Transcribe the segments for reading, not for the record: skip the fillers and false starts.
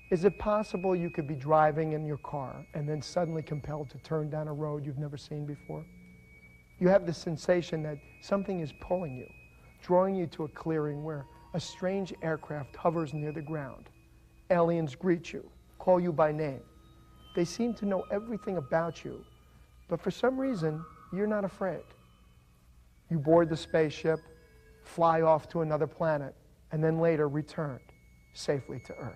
Is it possible you could be driving in your car and then suddenly compelled to turn down a road you've never seen before? You have the sensation that something is pulling you, drawing you to a clearing where a strange aircraft hovers near the ground. Aliens greet you, call you by name. They seem to know everything about you, but for some reason, you're not afraid. You board the spaceship, fly off to another planet, and then later return safely to Earth.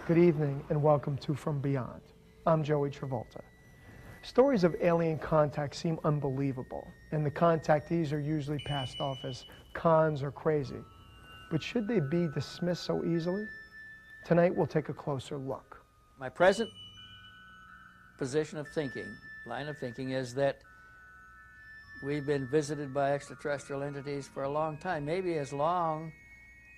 Good evening and welcome to From Beyond. I'm Joey Travolta. Stories of alien contact seem unbelievable, and the contactees are usually passed off as cons or crazy. But should they be dismissed so easily? Tonight we'll take a closer look. My present position of thinking, line of thinking, is that we've been visited by extraterrestrial entities for a long time, maybe as long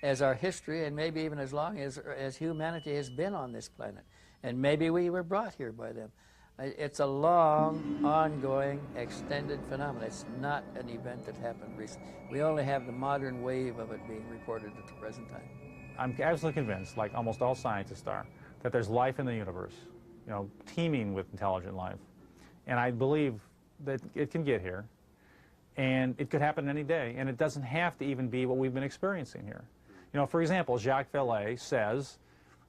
as our history, and maybe even as long as humanity has been on this planet. And maybe we were brought here by them. It's a long, ongoing, extended phenomenon. It's not an event that happened recently. We only have the modern wave of it being reported at the present time. I'm absolutely convinced, like almost all scientists are, that there's life in the universe, teeming with intelligent life. And I believe that it can get here, and it could happen any day, and it doesn't have to even be what we've been experiencing here. For example, Jacques Vallée says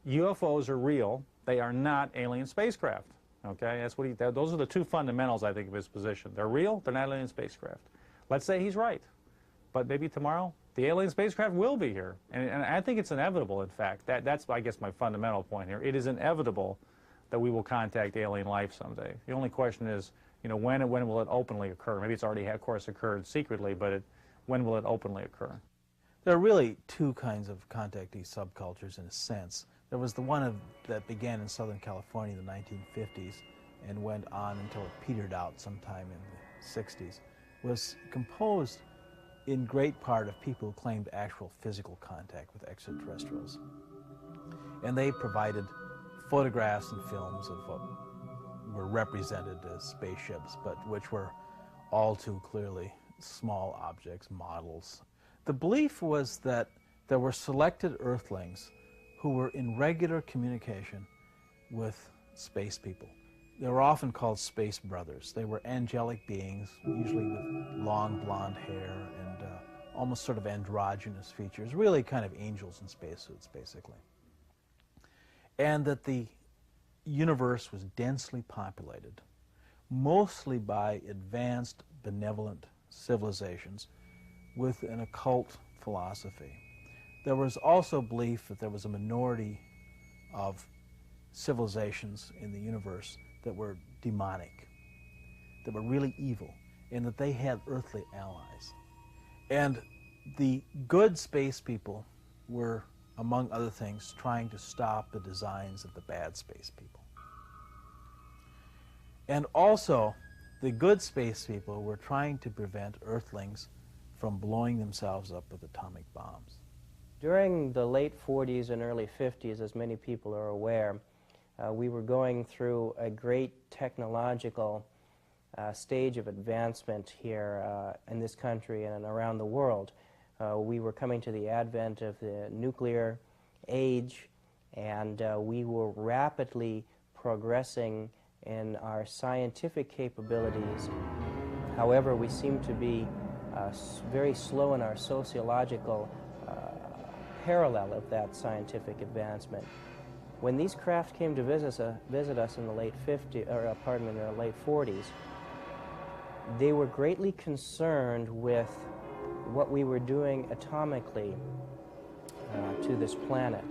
UFOs are real, they are not alien spacecraft. Okay, that's what those are the two fundamentals, I think, of his position. They're real, they're not alien spacecraft. Let's say he's right, but maybe tomorrow the alien spacecraft will be here. And I think it's inevitable, in fact. That's, I guess, my fundamental point here. It is inevitable that we will contact alien life someday. The only question is, when will it openly occur? Maybe it's already, of course, occurred secretly, but when will it openly occur? There are really two kinds of contactee subcultures, in a sense. There was the one that began in Southern California in the 1950s and went on until it petered out sometime in the 60s, was composed in great part of people who claimed actual physical contact with extraterrestrials. And they provided photographs and films of what were represented as spaceships, but which were all too clearly small objects, models. The belief was that there were selected Earthlings who were in regular communication with space people. They were often called space brothers. They were angelic beings, usually with long blonde hair and almost sort of androgynous features, really kind of angels in spacesuits, basically. And that the universe was densely populated, mostly by advanced, benevolent civilizations with an occult philosophy. There was also belief that there was a minority of civilizations in the universe that were demonic, that were really evil, and that they had earthly allies. And the good space people were, among other things, trying to stop the designs of the bad space people. And also, the good space people were trying to prevent Earthlings from blowing themselves up with atomic bombs. During the late 40s and early 50s, as many people are aware, we were going through a great technological stage of advancement here in this country and around the world. We were coming to the advent of the nuclear age, and we were rapidly progressing in our scientific capabilities. However, we seemed to be very slow in our sociological parallel of that scientific advancement. When these craft came to visit us in the late 40s, they were greatly concerned with what we were doing atomically to this planet.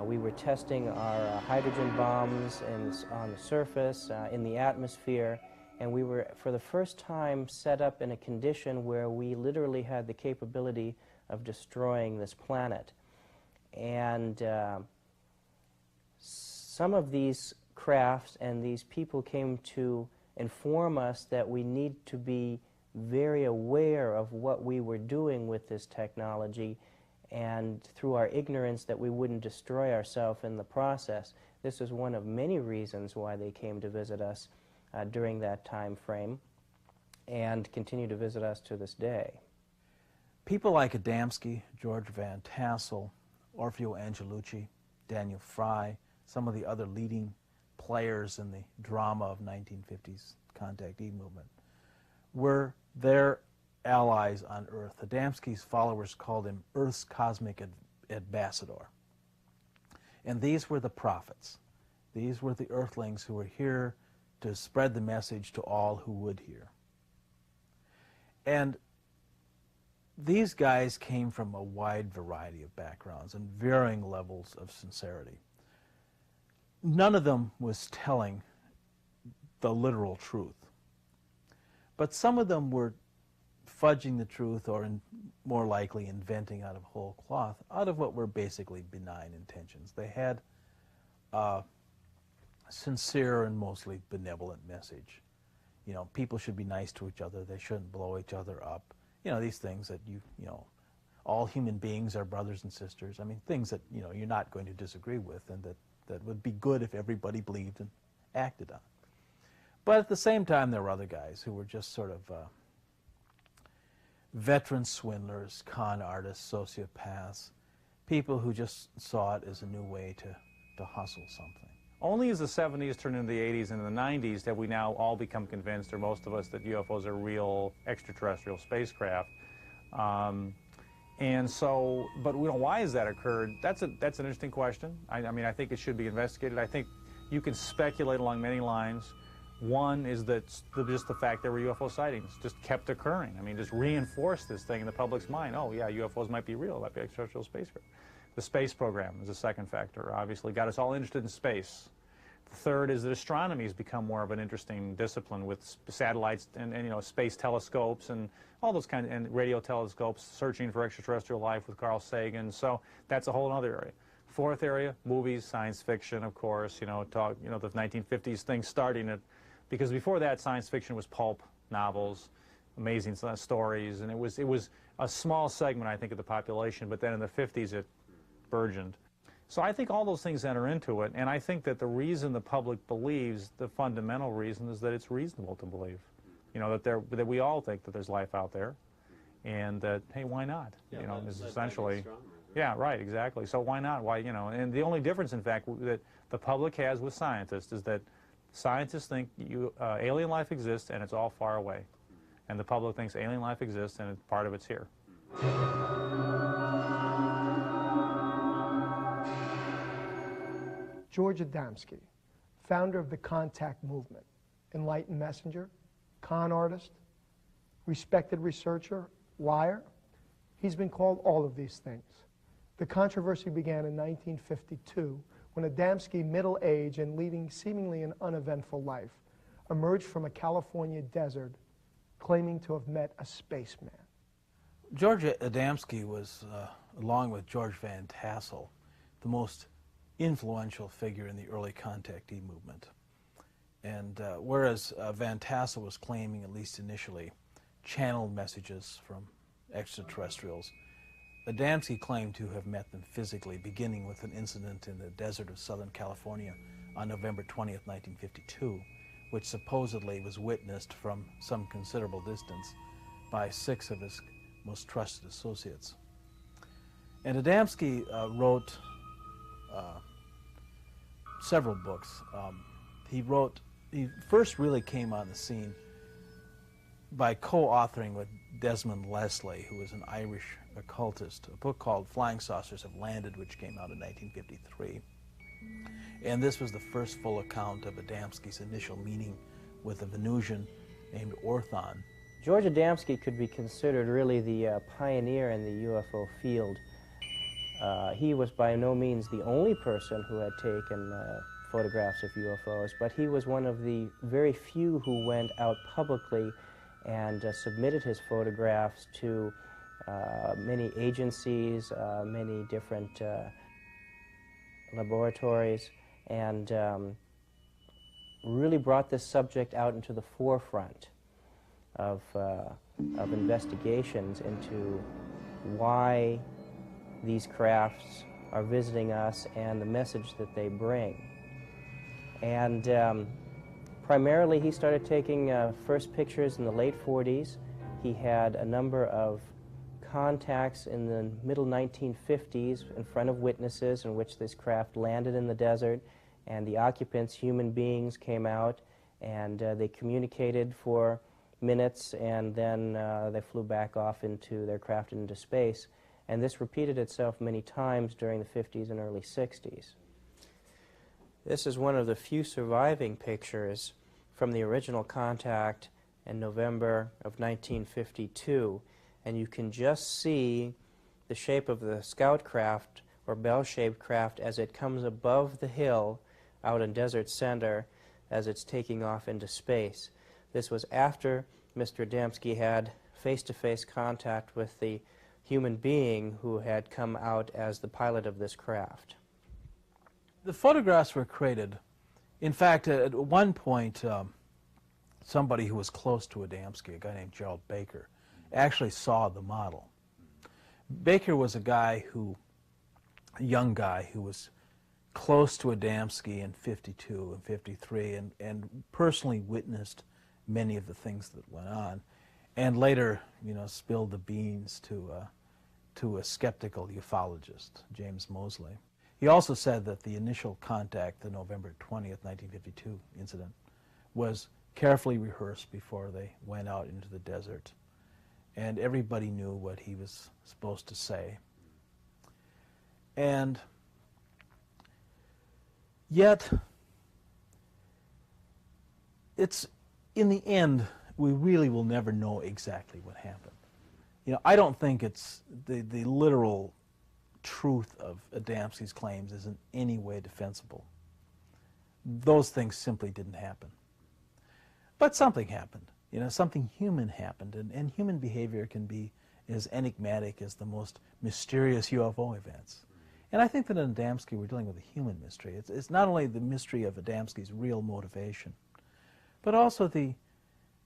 We were testing our hydrogen bombs on the surface, in the atmosphere, and we were, for the first time, set up in a condition where we literally had the capability of destroying this planet. And some of these crafts and these people came to inform us that we need to be very aware of what we were doing with this technology, and through our ignorance that we wouldn't destroy ourselves in the process. This is one of many reasons why they came to visit us during that time frame. and continue to visit us to this day. People like Adamski, George Van Tassel, Orfeo Angelucci, Daniel Fry, some of the other leading players in the drama of 1950s contactee movement, were their allies on Earth. Adamski's followers called him Earth's cosmic ambassador. And these were the prophets. These were the Earthlings who were here to spread the message to all who would hear. And these guys came from a wide variety of backgrounds and varying levels of sincerity. None of them was telling the literal truth. But some of them were fudging the truth, or more likely inventing out of whole cloth, out of what were basically benign intentions. They had a sincere and mostly benevolent message. You know, people should be nice to each other. They shouldn't blow each other up. You know, these things that you know, all human beings are brothers and sisters. I mean, things that, you know, you're not going to disagree with, and that would be good if everybody believed and acted on. But at the same time, there were other guys who were just sort of veteran swindlers, con artists, sociopaths, people who just saw it as a new way to hustle something. Only as the 70s turned into the 80s and the 90s have we now all become convinced, or most of us, that UFOs are real extraterrestrial spacecraft. And so, but you know, why has that occurred? That's an interesting question. I mean, I think it should be investigated. I think you can speculate along many lines. One is that just the fact there were UFO sightings just kept occurring. I mean, just reinforced this thing in the public's mind. Oh, yeah, UFOs might be real, might be extraterrestrial spacecraft. The space program is a second factor, obviously. Got us all interested in space. The third is that astronomy has become more of an interesting discipline, with satellites and you know, space telescopes and all those kind of, and radio telescopes, searching for extraterrestrial life with Carl Sagan. So that's a whole other area. Fourth area, movies, science fiction, of course. You know, the 1950s thing starting it. Because before that, science fiction was pulp novels, amazing stories, and it was a small segment, I think, of the population. But then in the 50s, it burgeoned. So I think all those things enter into it, and I think that the reason the public believes, the fundamental reason, is that it's reasonable to believe. You know, that we all think that there's life out there, and that, hey, why not? Yeah, you know, is essentially. Yeah, right, exactly. So why not? Why, you know? And the only difference, in fact, that the public has with scientists is that scientists think alien life exists and it's all far away. And the public thinks alien life exists and part of it's here. George Adamski, founder of the contact movement, enlightened messenger, con artist, respected researcher, liar. He's been called all of these things. The controversy began in 1952 when Adamski, middle-aged and leading seemingly an uneventful life, emerged from a California desert claiming to have met a spaceman. George Adamski was, along with George Van Tassel, the most influential figure in the early contactee movement. And whereas Van Tassel was claiming, at least initially, channeled messages from extraterrestrials, Adamski claimed to have met them physically, beginning with an incident in the desert of Southern California on November 20th, 1952, which supposedly was witnessed from some considerable distance by 6 of his most trusted associates. And Adamski wrote several books. He first really came on the scene by co-authoring with Desmond Leslie, who was an Irish occultist, a book called Flying Saucers Have Landed, which came out in 1953. And this was the first full account of Adamski's initial meeting with a Venusian named Orthon. George Adamski could be considered really the pioneer in the UFO field. He was by no means the only person who had taken photographs of UFOs, but he was one of the very few who went out publicly and submitted his photographs to many agencies, many different laboratories, and really brought this subject out into the forefront of investigations into why these crafts are visiting us and the message that they bring. And Primarily, he started taking first pictures in the late 40s. He had a number of contacts in the middle 1950s in front of witnesses in which this craft landed in the desert, and the occupants, human beings, came out and they communicated for minutes, and then they flew back off into their craft into space. And this repeated itself many times during the 50s and early 60s. This is one of the few surviving pictures from the original contact in November of 1952, and you can just see the shape of the scout craft, or bell-shaped craft, as it comes above the hill out in Desert Center as it's taking off into space. This was after Mr. Adamski had face-to-face contact with the human being who had come out as the pilot of this craft. The photographs were created. In fact, at one point, somebody who was close to Adamski, a guy named Gerald Baker, actually saw the model. Baker was a young guy who was close to Adamski in 52 and 53 and personally witnessed many of the things that went on, and later, spilled the beans to a skeptical ufologist, James Mosley. He also said that the initial contact, the November 20th, 1952 incident, was carefully rehearsed before they went out into the desert, and everybody knew what he was supposed to say. And yet, in the end, we really will never know exactly what happened. I don't think it's the literal truth of Adamski's claims is in any way defensible. Those things simply didn't happen. But something happened. Something human happened, and human behavior can be as enigmatic as the most mysterious UFO events. And I think that in Adamski we're dealing with a human mystery. It's not only the mystery of Adamski's real motivation, but also the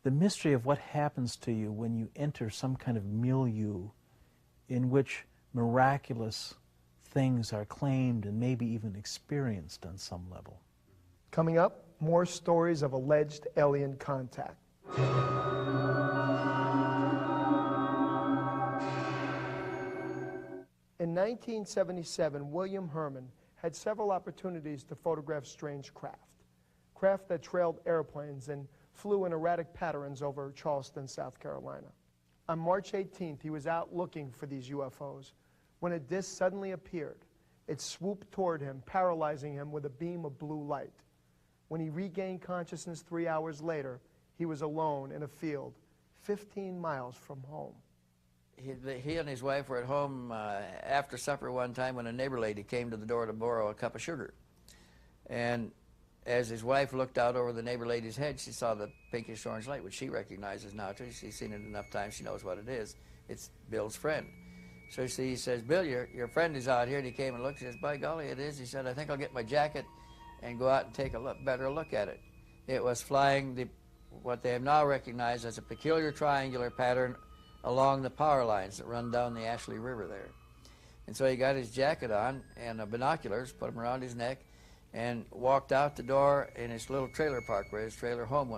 mystery of what happens to you when you enter some kind of milieu in which miraculous things are claimed and maybe even experienced on some level. Coming up, more stories of alleged alien contact. In 1977, William Herman had several opportunities to photograph strange craft that trailed airplanes and flew in erratic patterns over Charleston, South Carolina. On March 18th, he was out looking for these UFOs when a disc suddenly appeared. It swooped toward him, paralyzing him with a beam of blue light. When he regained consciousness 3 hours later, he was alone in a field 15 miles from home. He and his wife were at home after supper one time when a neighbor lady came to the door to borrow a cup of sugar. And as his wife looked out over the neighbor lady's head, she saw the pinkish orange light, which she recognizes now too. She's seen it enough times, she knows what it is. It's Bill's friend. So he says, Bill, your friend is out here, and he came and looked. He says, by golly, it is. He said, I think I'll get my jacket and go out and take a better look at it. It was flying what they have now recognized as a peculiar triangular pattern along the power lines that run down the Ashley River there. And so he got his jacket on and binoculars, put them around his neck, and walked out the door in his little trailer park where his trailer home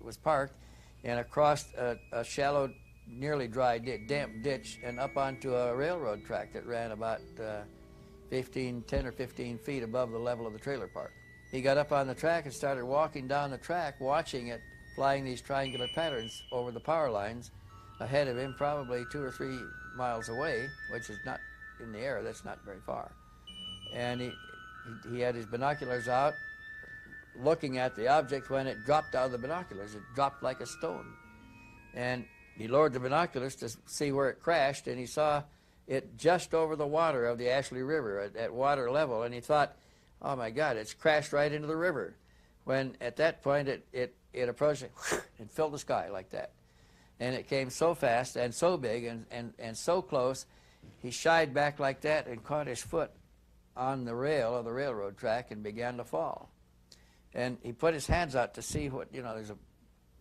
was parked, and across a shallow, nearly dry, damp ditch and up onto a railroad track that ran about 10 or 15 feet above the level of the trailer park. He got up on the track and started walking down the track, watching it flying these triangular patterns over the power lines ahead of him, probably 2 or 3 miles away, which is not in the air, that's not very far. And he had his binoculars out looking at the object when it dropped out of the binoculars. It dropped like a stone. And he lowered the binoculars to see where it crashed, and he saw it just over the water of the Ashley River at water level, and he thought, oh my God, it's crashed right into the river. When at that point it approached and filled the sky like that. And it came so fast and so big and so close, he shied back like that and caught his foot on the rail of the railroad track and began to fall. And he put his hands out to see what, there's a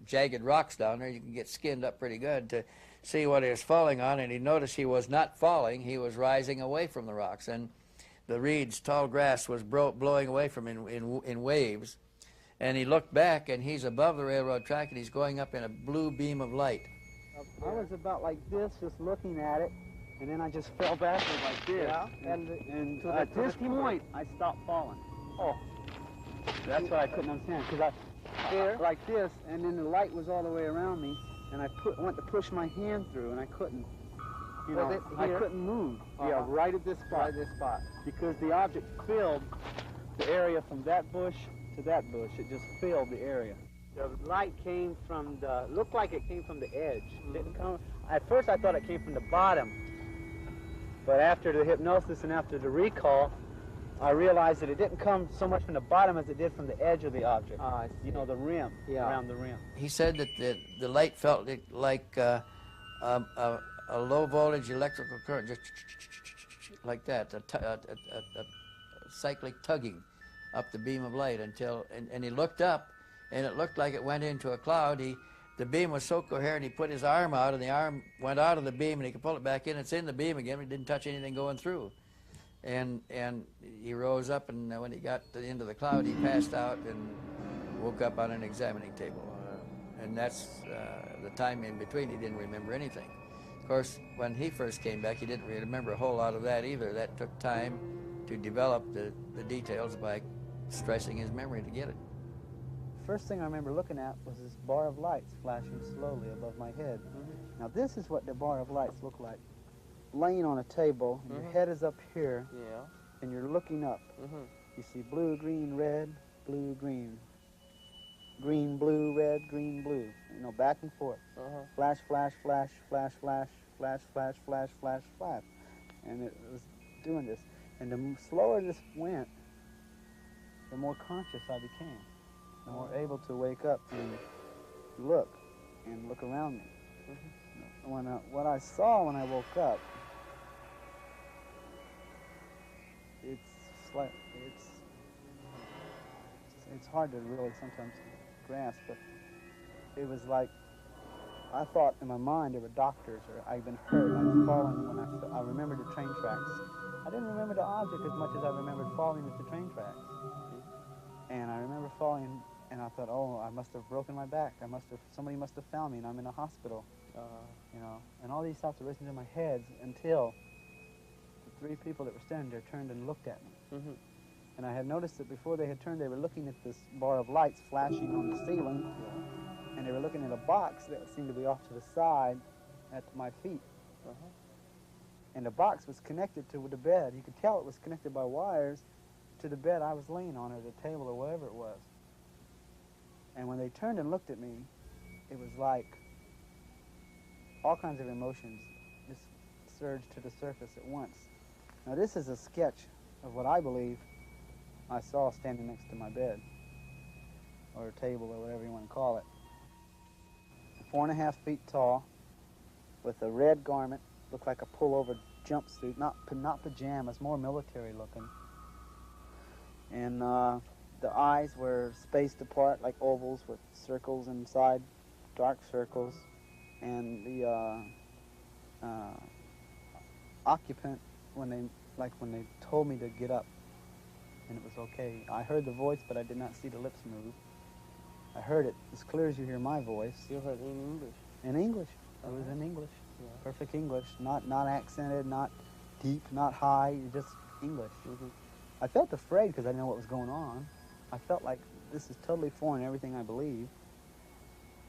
jagged rocks down there, you can get skinned up pretty good to see what he was falling on, and he noticed he was not falling, he was rising away from the rocks, and the reeds, tall grass was blowing away from him in waves, and he looked back, and he's above the railroad track, and he's going up in a blue beam of light. I was about like this, just looking at it, and then I just fell backward like this. Yeah, And at this point, I stopped falling. Oh. That's what I couldn't understand, because Here? like this, and then the light was all the way around me, and I went to push my hand through, and I couldn't. You Was know, it I here? couldn't move. Uh-huh. Yeah, right at this spot. By this spot. Because the object filled the area from that bush to that bush. It just filled the area. The light came from the, looked like it came from the edge. Didn't come, at first I thought it came from the bottom. But after the hypnosis and after the recall, I realized that it didn't come so much from the bottom as it did from the edge of the object. I see. You know, the rim, Yeah. around the rim. He said that the light felt like a low voltage electrical current, just like that, a cyclic tugging up the beam of light until, and he looked up, and it looked like it went into a cloud. The beam was so coherent, he put his arm out, and the arm went out of the beam, and he could pull it back in. It's in the beam again, but it didn't touch anything going through. And he rose up, and when he got to the end of the cloud, he passed out and woke up on an examining table. And that's the time in between. He didn't remember anything. Of course, when he first came back, he didn't remember a whole lot of that either. That took time to develop the details by stressing his memory to get it. First thing I remember looking at was this bar of lights flashing slowly above my head. Now this is what the bar of lights look like. Laying on a table, and your head is up here, Yeah. and you're looking up. You see blue, green, red, blue, green. Green, blue, red, green, blue. You know, back and forth. Flash, flash, flash, flash, flash, flash, flash, flash, flash, flash. And it was doing this. And the slower this went, the more conscious I became. The more able to wake up and look around me. What I saw when I woke up, it's hard to really sometimes grasp, but it was like I thought in my mind there were doctors, or I'd been hurt. I was falling when I remembered the train tracks. I didn't remember the object as much as I remembered falling at the train tracks. And I remember falling, and I thought, oh, I must have broken my back. Somebody must have found me, and I'm in a hospital. You know, and all these thoughts were racing through my head until the three people that were standing there turned and looked at me. And I had noticed that before they had turned, they were looking at this bar of lights flashing on the ceiling, and they were looking at a box that seemed to be off to the side at my feet. And the box was connected to the bed. You could tell it was connected by wires to the bed I was laying on, or the table, or whatever it was. And when they turned and looked at me, it was like all kinds of emotions just surged to the surface at once. Now this is a sketch of what I believe I saw standing next to my bed, or a table, or whatever you want to call it. 4.5 feet tall, with a red garment, looked like a pullover jumpsuit, not pajamas, more military looking. And the eyes were spaced apart like ovals with circles inside, dark circles. And the occupant, when they told me to get up, and it was okay. I heard the voice, but I did not see the lips move. I heard it as clear as you hear my voice. You heard in English? In English. It was in English. Yeah. Perfect English. Not accented, not deep, not high, just English. I felt afraid because I didn't know what was going on. I felt like this is totally foreign to everything I believe.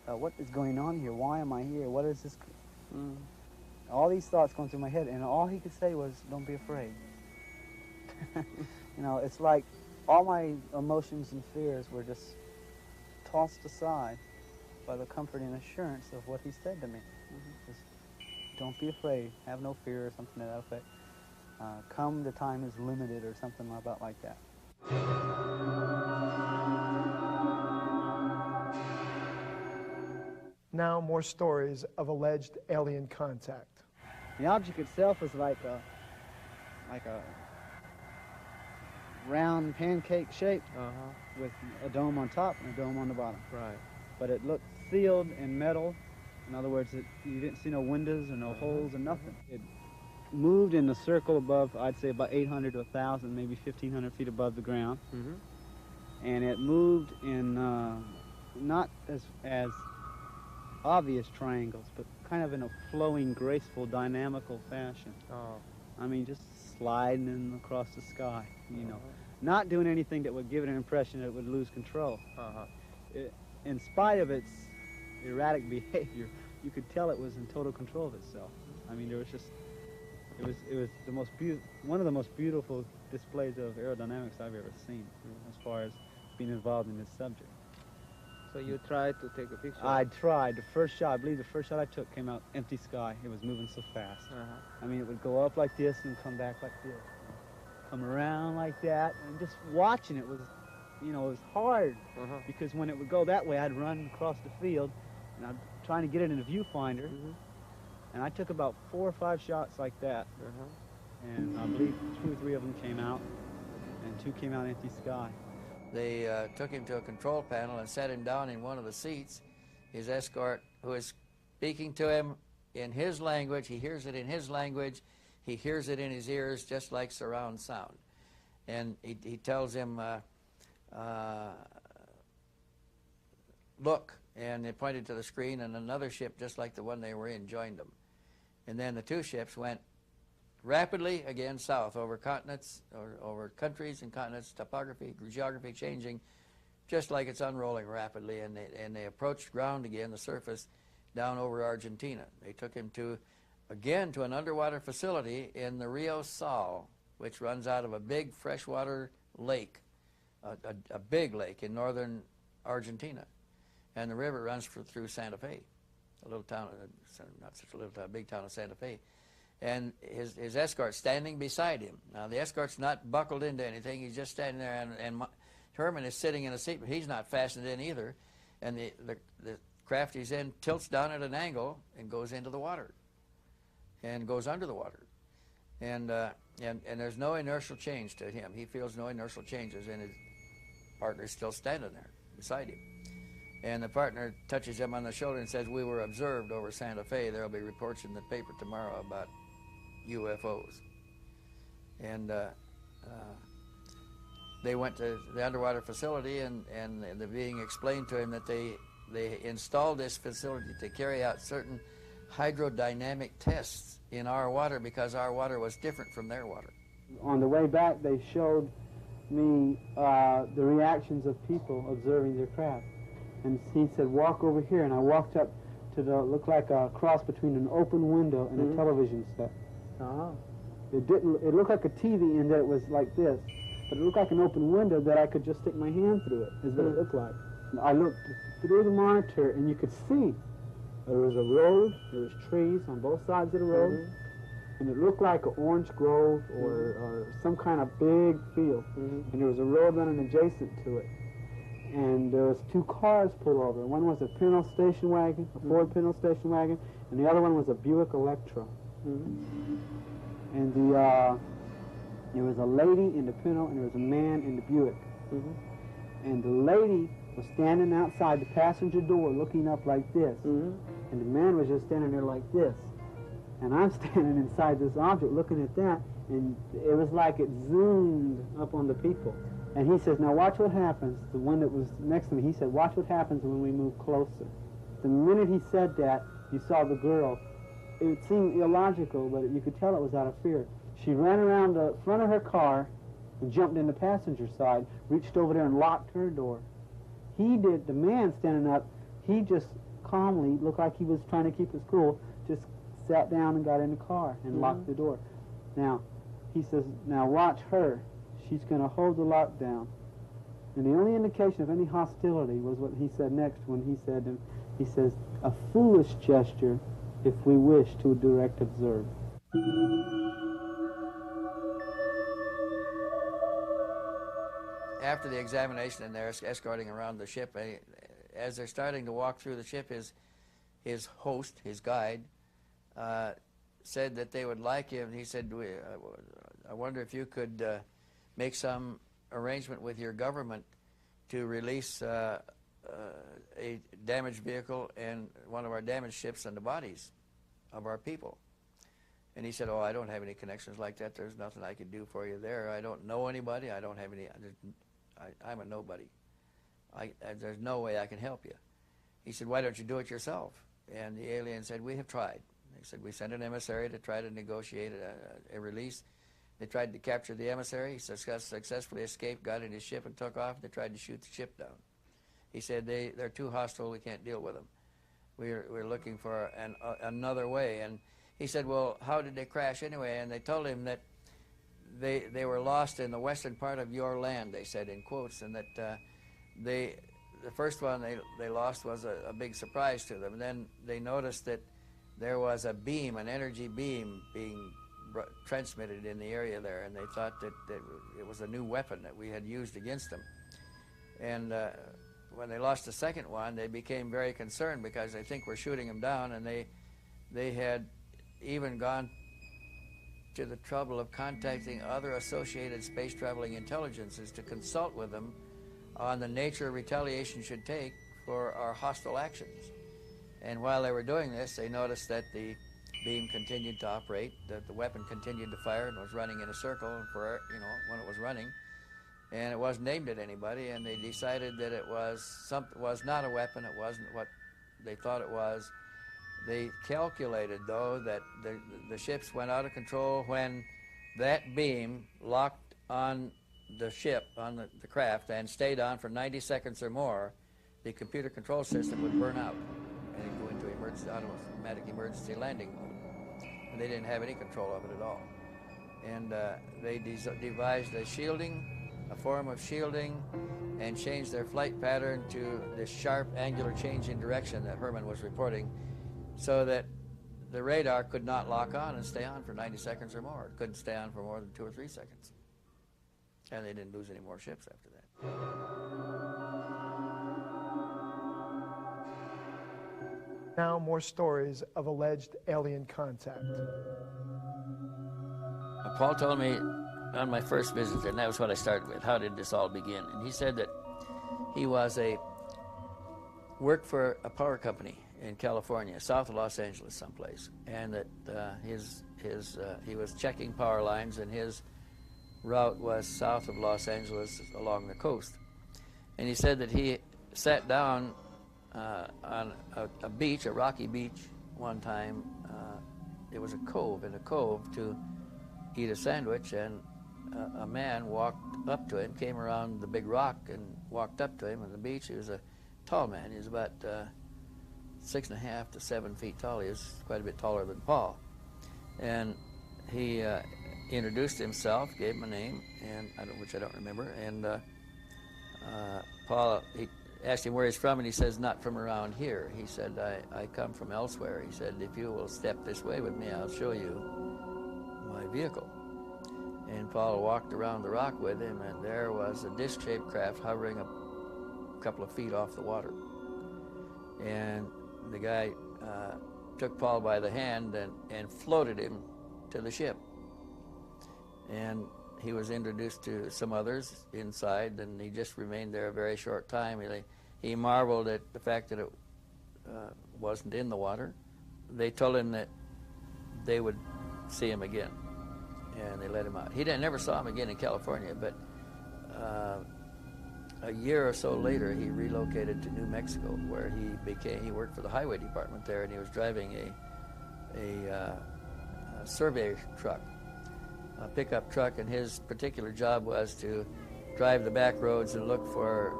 What is going on here? Why am I here? What is this? All these thoughts going through my head, and all he could say was, "Don't be afraid." You know, it's like all my emotions and fears were just tossed aside by the comforting assurance of what he said to me. Just, don't be afraid, have no fear, or something to that effect. Come, the time is limited, or something about like that. Now more stories of alleged alien contact. The object itself is like a round pancake shape with a dome on top and a dome on the bottom. Right. But it looked sealed in metal. In other words, you didn't see no windows or no holes or nothing. It moved in a circle above, I'd say about 800 to 1,000, maybe 1,500 feet above the ground. and it moved in not as obvious triangles, but kind of in a flowing, graceful, dynamical fashion. Oh. I mean, just sliding across the sky, you know. Not doing anything that would give it an impression that it would lose control. In spite of its erratic behavior, you could tell it was in total control of itself. I mean, there was just, it was the most one of the most beautiful displays of aerodynamics I've ever seen, as far as being involved in this subject. So you tried to take a picture? I tried. The first shot, I believe the first shot I took came out empty sky. It was moving so fast. I mean, it would go up like this and come back like this. Come around like that, and just watching it was, you know, it was hard, because when it would go that way, I'd run across the field, and I'm trying to get it in a viewfinder, and I took about 4 or 5 shots like that, and I believe 2 or 3 of them came out, and 2 came out empty sky. They took him to a control panel and sat him down in one of the seats. His escort, who is speaking to him in his language, he hears it in his language, he hears it in his ears, just like surround sound. And he tells him, look, and they pointed to the screen, and another ship just like the one they were in joined them. And then the 2 ships went rapidly again south over continents, or over countries and continents, topography, geography changing, just like it's unrolling rapidly, and they approached ground again, the surface, down over Argentina. They took him again to an underwater facility in the Rio Sal, which runs out of a big freshwater lake, a big lake in northern Argentina. And the river runs through Santa Fe, a little town, not such a little town, big town of Santa Fe. And his escort's standing beside him. Now, the escort's not buckled into anything. He's just standing there, and Herman is sitting in a seat, but he's not fastened in either. And the craft he's in tilts down at an angle and goes into the water and goes under the water. And there's no inertial change to him. He feels no inertial changes, and his partner's still standing there beside him. And the partner touches him on the shoulder and says, "We were observed over Santa Fe. There will be reports in the paper tomorrow about UFOs." And they went to the underwater facility, and they're being explained to him that they installed this facility to carry out certain hydrodynamic tests in our water, because our water was different from their water. On the way back, they showed me the reactions of people observing their craft. And he said, "Walk over here." And I walked up to the, looked like a cross between an open window and a television set. It looked like a TV in that it was like this, but it looked like an open window that I could just stick my hand through it, is what it looked like. And I looked through the monitor, and you could see there was a road, there was trees on both sides of the road, and it looked like an orange grove or some kind of big field. And there was a road running adjacent to it. And there was 2 cars pulled over. One was a Pinto station wagon, a Ford Pinto station wagon, and the other one was a Buick Electra. And there was a lady in the Pinto, and there was a man in the Buick. And the lady was standing outside the passenger door looking up like this, and the man was just standing there like this. And I'm standing inside this object looking at that, and it was like it zoomed up on the people. And he says, "Now watch what happens." The one that was next to me, he said, "Watch what happens when we move closer." The minute he said that, you saw the girl. It seemed illogical, but you could tell it was out of fear. She ran around the front of her car and jumped in the passenger side, reached over there and locked her door. The man standing up, he just calmly, looked like he was trying to keep his cool, just sat down and got in the car and locked the door. Now, he says, "Now watch her. She's going to hold the lockdown." And the only indication of any hostility was what he said next when he says, "A foolish gesture if we wish to direct observe." After the examination, and they're escorting around the ship, as they're starting to walk through the ship, his host, his guide, said that they would like him. He said, "I wonder if you could make some arrangement with your government to release a damaged vehicle and one of our damaged ships and the bodies of our people." And he said, "Oh, I don't have any connections like that. There's nothing I could do for you there. I don't know anybody. I don't have any. I'm a nobody. There's no way I can help you. He said, why don't you do it yourself? And the alien said, we have tried. They said, we sent an emissary to try to negotiate a release. They tried to capture the emissary. He successfully escaped, got in his ship, and took off. They tried to shoot the ship down. He said, they're too hostile. We can't deal with them. We're looking for another way. And he said, well, how did they crash anyway? And they told him that they were lost in the western part of your land, they said in quotes, and that the first one they lost was a big surprise to them. And then they noticed that there was a beam, an energy beam, being transmitted in the area there, and they thought that it was a new weapon that we had used against them. And when they lost the second one, they became very concerned because they think we're shooting them down, and they had even gone to the trouble of contacting other associated space traveling intelligences to consult with them on the nature retaliation should take for our hostile actions. And while they were doing this, they noticed that the beam continued to operate, that the weapon continued to fire and was running in a circle for, when it was running. And it wasn't aimed at anybody, and they decided that it was not a weapon, it wasn't what they thought it was. They calculated, though, that the ships went out of control when that beam locked on the ship, on the craft, and stayed on for 90 seconds or more. The computer control system would burn out and it'd go into automatic emergency landing mode. And they didn't have any control of it at all. And they devised a form of shielding, and changed their flight pattern to this sharp angular change in direction that Herman was reporting, so that the radar could not lock on and stay on for 90 seconds or more. It couldn't stay on for more than 2 or 3 seconds. And they didn't lose any more ships after that. Now more stories of alleged alien contact. Paul told me on my first visit, and that was what I started with, how did this all begin? And he said that he worked for a power company in California, south of Los Angeles someplace, and that he was checking power lines, and his route was south of Los Angeles along the coast. And he said that he sat down on a beach, a rocky beach, one time. It was a cove, to eat a sandwich, and a man walked up to him, came around the big rock and walked up to him on the beach. He was a tall man. He was about 6.5 to 7 feet tall. He was quite a bit taller than Paul. And he introduced himself, gave him a name, which I don't remember. And Paul, he asked him where he's from, and he says, not from around here. He said, I come from elsewhere. He said, if you will step this way with me, I'll show you my vehicle. And Paul walked around the rock with him, and there was a disc-shaped craft hovering a couple of feet off the water. And the guy took Paul by the hand and floated him to the ship. And he was introduced to some others inside, and he just remained there a very short time. He marveled at the fact that it wasn't in the water. They told him that they would see him again, and they let him out. He never saw him again in California, but a year or so later, he relocated to New Mexico, where he worked for the highway department there, and he was driving a survey truck, a pickup truck, and his particular job was to drive the back roads and look for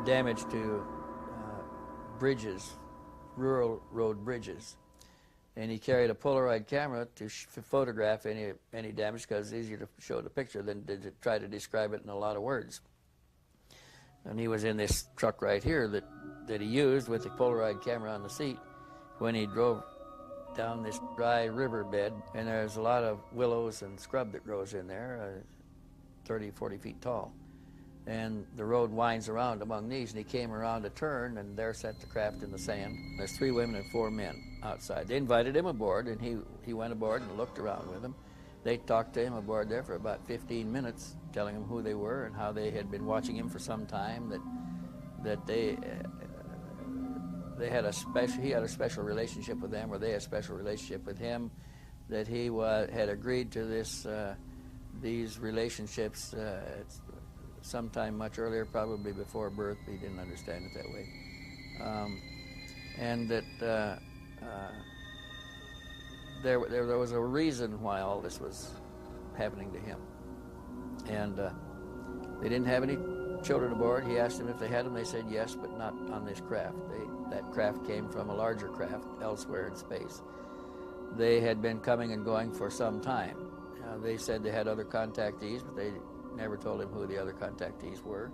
damage to bridges, rural road bridges. And he carried a Polaroid camera to photograph any damage, because it's easier to show the picture than to try to describe it in a lot of words. And he was in this truck right here that he used with the Polaroid camera on the seat when he drove down this dry riverbed, and there's a lot of willows and scrub that grows in there, 30, 40 feet tall. And the road winds around among these, and he came around a turn, and there sat the craft in the sand. There's 3 women and 4 men outside. They invited him aboard, and he went aboard and looked around with them. They talked to him aboard there for about 15 minutes, telling him who they were and how they had been watching him for some time, that they had he had a special relationship with them, or they had a special relationship with him, that he had agreed to these relationships sometime much earlier, probably before birth. He didn't understand it that way. And that there was a reason why all this was happening to him. And they didn't have any children aboard. He asked them if they had them. They said yes, but not on this craft. That craft came from a larger craft elsewhere in space. They had been coming and going for some time. They said they had other contactees, but they never told him who the other contactees were,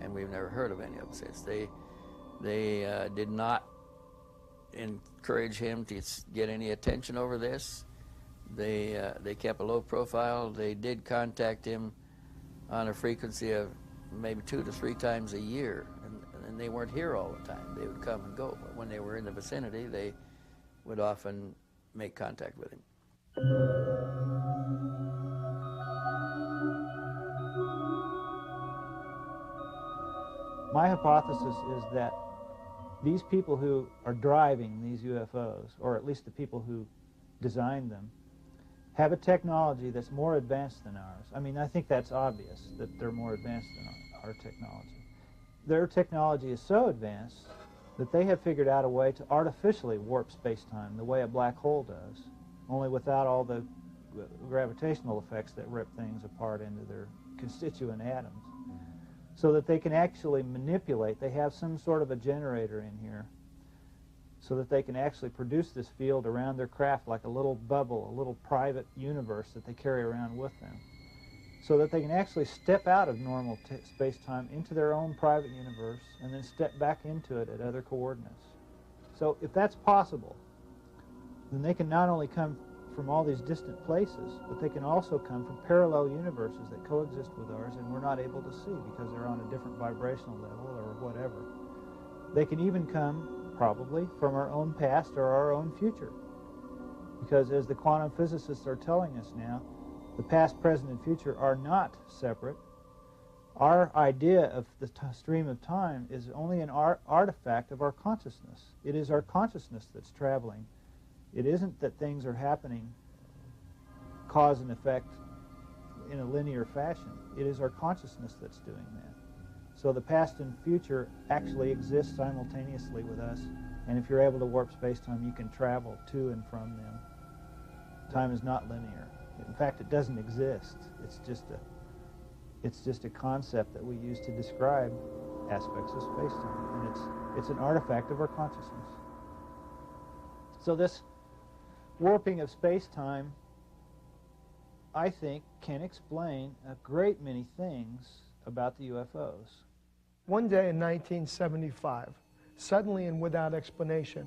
and we've never heard of any of them since. They did not encourage him to get any attention over this. They kept a low profile. They did contact him on a frequency of maybe 2 to 3 times a year, and they weren't here all the time. They would come and go, but when they were in the vicinity, they would often make contact with him. My hypothesis is that these people who are driving these UFOs, or at least the people who designed them, have a technology that's more advanced than ours. I mean, I think that's obvious, that they're more advanced than our technology. Their technology is so advanced that they have figured out a way to artificially warp space-time the way a black hole does, only without all the gravitational effects that rip things apart into their constituent atoms, so that they can actually manipulate. They have some sort of a generator in here so that they can actually produce this field around their craft like a little bubble, a little private universe that they carry around with them, so that they can actually step out of normal space-time into their own private universe and then step back into it at other coordinates. So if that's possible, then they can not only come from all these distant places, but they can also come from parallel universes that coexist with ours and we're not able to see because they're on a different vibrational level or whatever. They can even come, probably, from our own past or our own future. Because as the quantum physicists are telling us now, the past, present, and future are not separate. Our idea of the stream of time is only an artifact of our consciousness. It is our consciousness that's traveling. It isn't that things are happening cause and effect in a linear fashion. It is our consciousness that's doing that. So the past and future actually exist simultaneously with us, and if you're able to warp space-time, you can travel to and from them. Time is not linear. In fact, it doesn't exist. It's just a concept that we use to describe aspects of space-time, and it's an artifact of our consciousness. So this warping of space-time, I think, can explain a great many things about the UFOs. One day in 1975, suddenly and without explanation,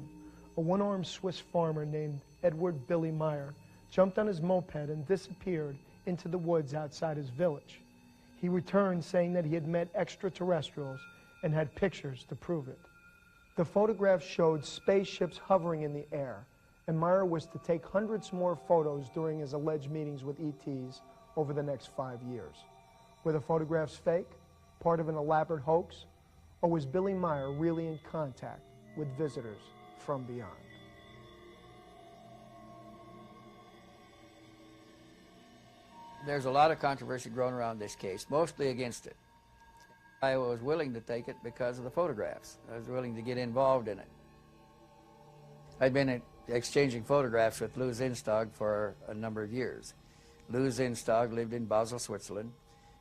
a one-armed Swiss farmer named Edward Billy Meyer jumped on his moped and disappeared into the woods outside his village. He returned saying that he had met extraterrestrials and had pictures to prove it. The photographs showed spaceships hovering in the air, and Meyer was to take hundreds more photos during his alleged meetings with ETs over the next 5 years. Were the photographs fake, part of an elaborate hoax, or was Billy Meyer really in contact with visitors from beyond? There's a lot of controversy growing around this case, mostly against it. I was willing to take it because of the photographs. I was willing to get involved in it. I'd been exchanging photographs with Lou Zinstag for a number of years. Lou Zinstag lived in Basel, Switzerland.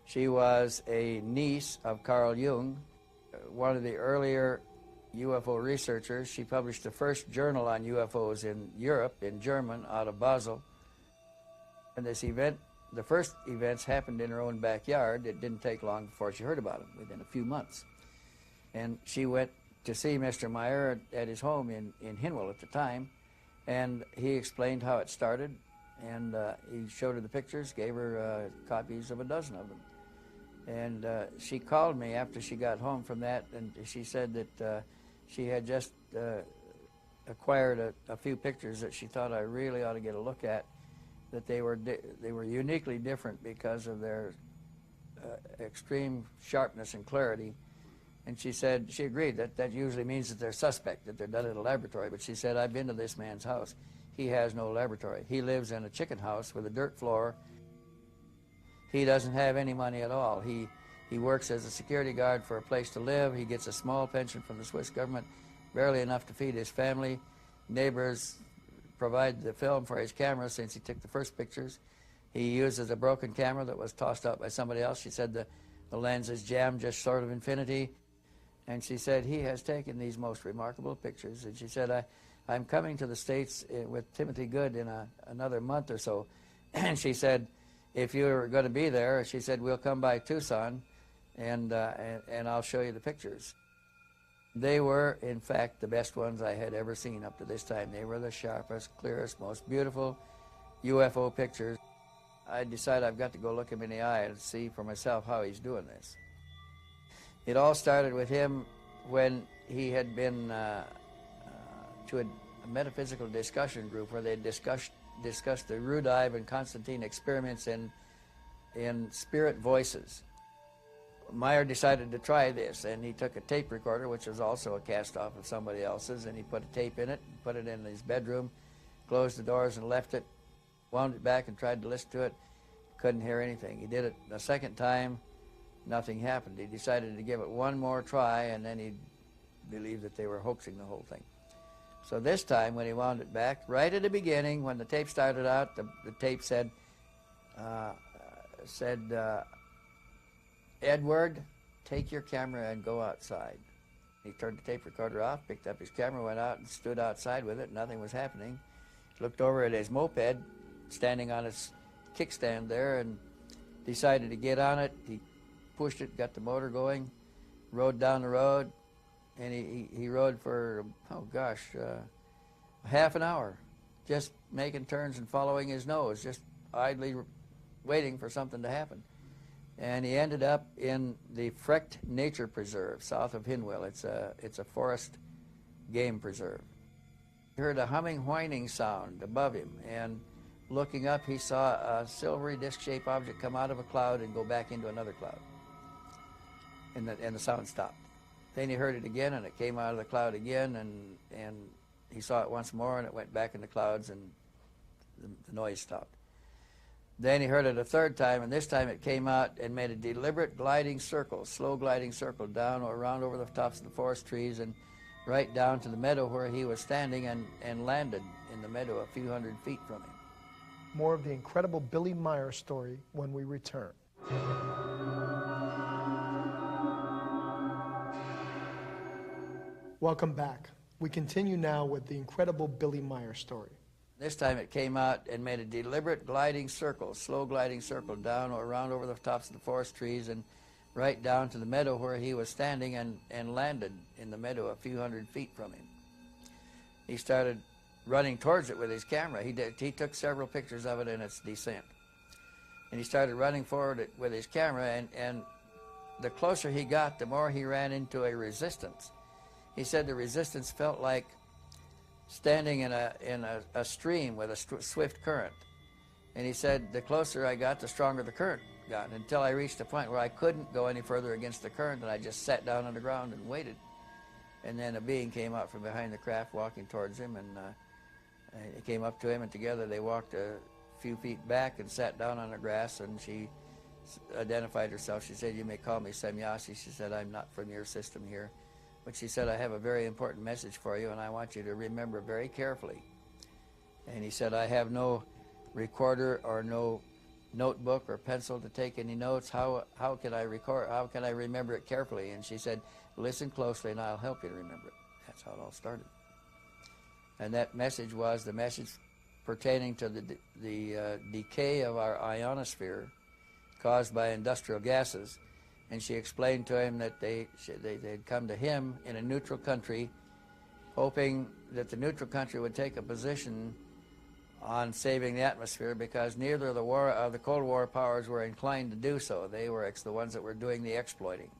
She was a niece of Carl Jung, one of the earlier UFO researchers. She published the first journal on UFOs in Europe, in German, out of Basel. And this event, the first events happened in her own backyard. It didn't take long before she heard about them, within a few months. And she went to see Mr. Meyer at his home in Hinwil at the time, and he explained how it started, and he showed her the pictures, gave her copies of a dozen of them. And she called me after she got home from that, and she said that she had just acquired a few pictures that she thought I really ought to get a look at, that they were uniquely different because of their extreme sharpness and clarity. And she said, she agreed that usually means that they're suspect, that they're done in a laboratory. But she said, I've been to this man's house. He has no laboratory. He lives in a chicken house with a dirt floor. He doesn't have any money at all. He He works as a security guard for a place to live. He gets a small pension from the Swiss government, barely enough to feed his family. Neighbors provide the film for his camera since he took the first pictures. He uses a broken camera that was tossed out by somebody else. She said the lens is jammed just short of infinity. And she said, he has taken these most remarkable pictures. And she said, I'm coming to the States with Timothy Good in another month or so. And she said, if you're going to be there, she said, we'll come by Tucson and I'll show you the pictures. They were, in fact, the best ones I had ever seen up to this time. They were the sharpest, clearest, most beautiful UFO pictures. I decided I've got to go look him in the eye and see for myself how he's doing this. It all started with him when he had been to a metaphysical discussion group where they discussed the Rudive and Constantine experiments in spirit voices. Meyer decided to try this, and he took a tape recorder, which was also a cast-off of somebody else's, and he put a tape in it, put it in his bedroom, closed the doors and left it, wound it back and tried to listen to it. Couldn't hear anything. He did it a second time. Nothing happened. He decided to give it one more try, and then he believed that they were hoaxing the whole thing. So this time, when he wound it back, right at the beginning, when the tape started out, the tape said, Edward, take your camera and go outside. He turned the tape recorder off, picked up his camera, went out and stood outside with it. Nothing was happening. Looked over at his moped, standing on its kickstand there, and decided to get on it. He pushed it, got the motor going, rode down the road, and he rode for, half an hour, just making turns and following his nose, just idly waiting for something to happen. And he ended up in the Frecht Nature Preserve, south of Hinwil. It's a forest game preserve. He heard a humming, whining sound above him, and looking up, he saw a silvery disc-shaped object come out of a cloud and go back into another cloud. And the sound stopped. Then he heard it again, and it came out of the cloud again, and he saw it once more, and it went back in the clouds, and the noise stopped. Then he heard it a third time, and this time it came out and made a deliberate gliding circle, slow gliding circle down or around over the tops of the forest trees and right down to the meadow where he was standing, and landed in the meadow a few hundred feet from him. More of the incredible Billy Meier story when we return. Welcome back. We continue now with the incredible Billy Meier story. This time it came out and made a deliberate gliding circle, slow gliding circle down or around over the tops of the forest trees and right down to the meadow where he was standing, and landed in the meadow a few hundred feet from him. He started running towards it with his camera. He took several pictures of it in its descent. And he started running forward with his camera, and the closer he got, the more he ran into a resistance. He said the resistance felt like standing in a stream with a swift current. And he said the closer I got, the stronger the current got, until I reached a point where I couldn't go any further against the current, and I just sat down on the ground and waited. And then a being came out from behind the craft walking towards him, and it came up to him, and together they walked a few feet back and sat down on the grass, and she identified herself. She said, "You may call me Semyasi." She said, "I'm not from your system here. But she said, I have a very important message for you, and I want you to remember very carefully." And he said, "I have no recorder or no notebook or pencil to take any notes. How can I record? How can I remember it carefully?" And she said, "Listen closely, and I'll help you to remember it." That's how it all started. And that message was the message pertaining to the decay of our ionosphere caused by industrial gases. And she explained to him that they'd come to him in a neutral country, hoping that the neutral country would take a position on saving the atmosphere, because neither of the Cold War powers were inclined to do so. They were the ones that were doing the exploiting.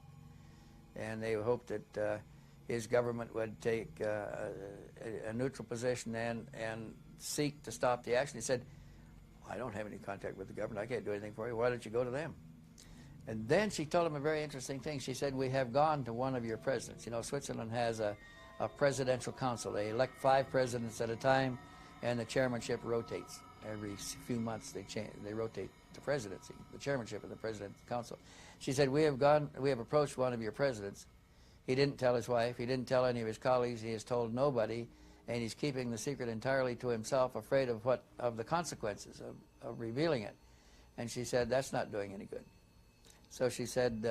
And they hoped that his government would take a neutral position and seek to stop the action. He said, "I don't have any contact with the government. I can't do anything for you. Why don't you go to them?" And then she told him a very interesting thing. She said, "We have gone to one of your presidents." You know, Switzerland has a presidential council. They elect 5 presidents at a time, and the chairmanship rotates. Every few months they rotate the presidency, the chairmanship of the President's Council. She said, we have approached one of your presidents. He didn't tell his wife. He didn't tell any of his colleagues. He has told nobody, and he's keeping the secret entirely to himself, afraid of the consequences of revealing it. And she said, that's not doing any good. So she said,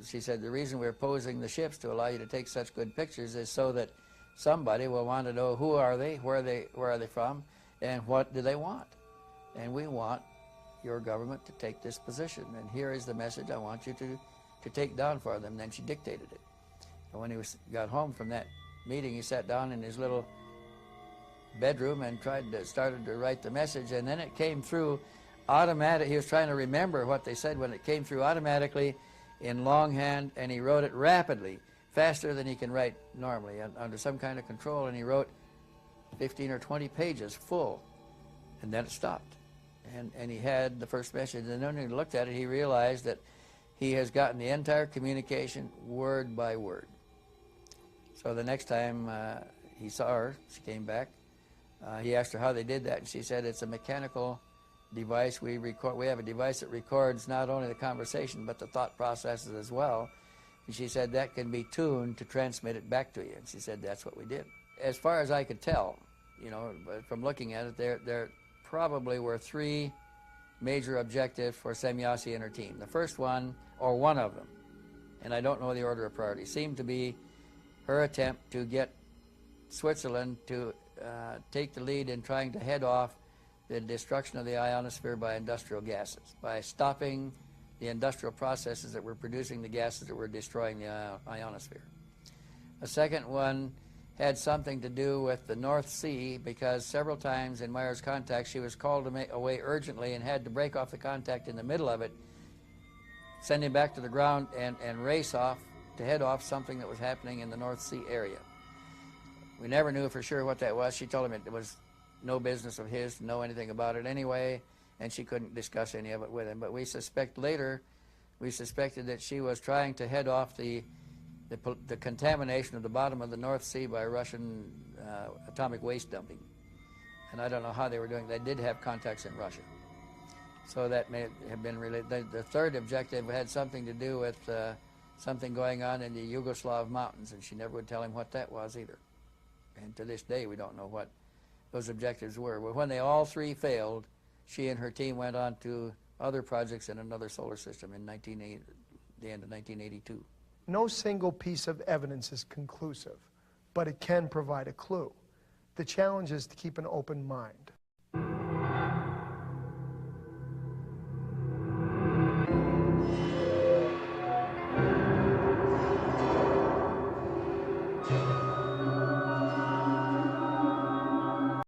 she said, the reason we're posing the ships to allow you to take such good pictures is so that somebody will want to know who are they, where are they from, and what do they want. And we want your government to take this position. And here is the message I want you to take down for them. And then she dictated it. And when he got home from that meeting, he sat down in his little bedroom and started to write the message. And then it came through automatic. He was trying to remember what they said when it came through automatically in longhand, and he wrote it rapidly, faster than he can write normally, under some kind of control. And he wrote 15 or 20 pages full, and then it stopped. And he had the first message, and then when he looked at it, he realized that he has gotten the entire communication word by word. So the next time he saw her, she came back, he asked her how they did that, and she said, it's a mechanical device. We have a device that records not only the conversation, but the thought processes as well. And she said that can be tuned to transmit it back to you. And she said that's what we did. As far as I could tell, you know, from looking at it, there probably were three major objectives for Semjase and her team. The first one, or one of them, and I don't know the order of priority, seemed to be her attempt to get Switzerland to take the lead in trying to head off the destruction of the ionosphere by industrial gases, by stopping the industrial processes that were producing the gases that were destroying the ionosphere. A second one had something to do with the North Sea, because several times in Meyer's contact she was called away urgently and had to break off the contact in the middle of it, send him back to the ground and race off to head off something that was happening in the North Sea area. We never knew for sure what that was. She told him it was no business of his to know anything about it anyway, and she couldn't discuss any of it with him. But we suspected that she was trying to head off the contamination of the bottom of the North Sea by Russian atomic waste dumping. And I don't know how they were doing. They did have contacts in Russia. So that may have been related. The third objective had something to do with something going on in the Yugoslav mountains, and she never would tell him what that was either. And to this day, we don't know what those objectives were. But when they all three failed, she and her team went on to other projects in another solar system in the end of 1982. No single piece of evidence is conclusive, but it can provide a clue. The challenge is to keep an open mind.